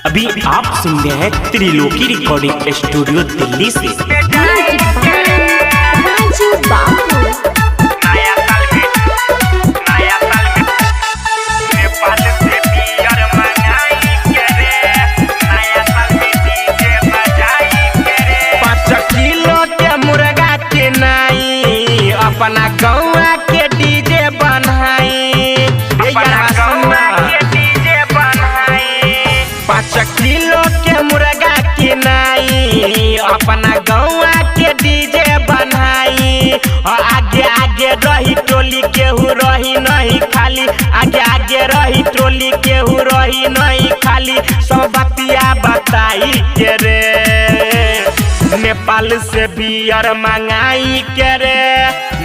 अभी आप सुन रहे हैं त्रिलोकी रिकॉर्डिंग स्टूडियो दिल्ली से। अपना गौवा के डीजे बनाई, अपना गौवा के डीजे बनाई। 5 किलो के मुर्गा किनाई, अपना गौवा के डीजे बनाई। और आगे आगे रही टोली केहू रही नहीं खाली, आगे आगे रही टोली केहू रही नहीं खाली। सब बतिया बताई के रे नेपाल से बियर मंगाई के रे,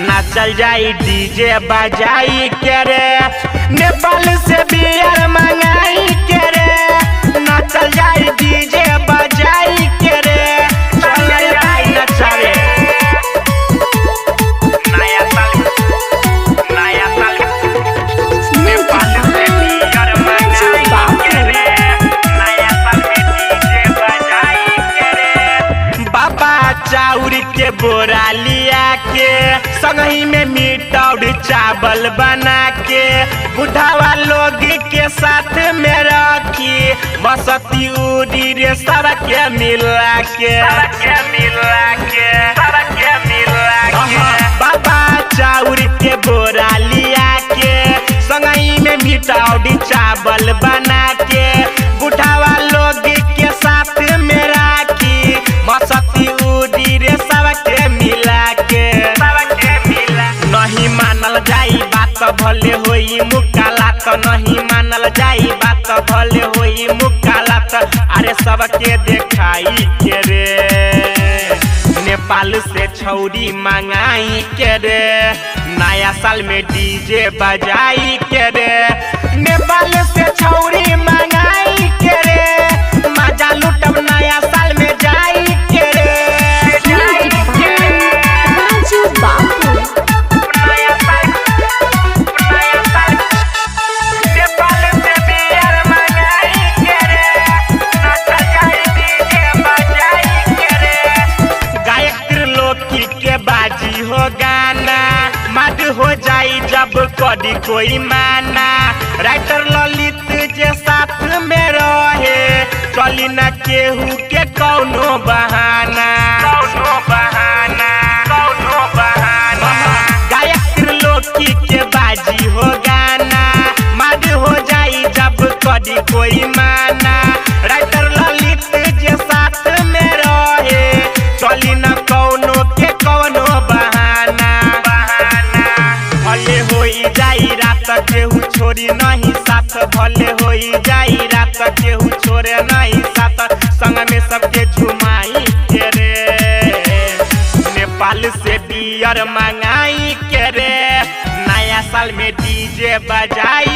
नाचल जाई डीजे बजाई के रे। नेपाल से बियर मंगाई के रे, नाचल जाई डीजे बजाई के रे। चल जाई नचावे नया साल, नया साल नेपाल से बियर मंगाई के रे, नया साल में डीजे बजाई के रे। बाबा चाउर के बोरा लिया के, संगही में मीट और चावल बना के, बुढ़ावा लोग के साथ में रखी बसती उड़ी रे सबके मिला के, सबके मिला के, सबके मिला के। बाबा चाउर के बोरा लिया के, संगही में मीट और चावल बना के, बुढ़ावा लोग के साथ में रखी बसती उड़ी रे सबके मिला के, सबके मिला। नहीं मानल जाई बात भले होई मुकालात, नहीं मानल जाई बात भले होई मुकालात। अरे सबके देखाई के रे नेपाल से छौरी मंगाई के रे, नया साल में डीजे बजाई के रे। नेपाल से छौरी मंगाई के रे, मजा लुटब नया साल में जाई के रे। बाजी हो गाना मद हो जाई जब कदी कोई माना। राइटर ललित जे साथ में रहे, चली न केहू के कौनो बहाना, कौनो बहाना, कौनो बहाना। गायक त्रिलोकी के बाजी हो गाना मद हो जाई जब कदी कोई माना। राइटर ललित जे साथ में रहे, चली न कौनो के कौनो बहाना, बहाना। भले होई जाई रात केहू छोड़ी नहीं साथ, भले होई जाई रात केहू छोड़े नहीं साथ। संग में सबके झुमाई के रे, नेपाल से बियर मंगाई के रे, नया साल में डीजे बजाई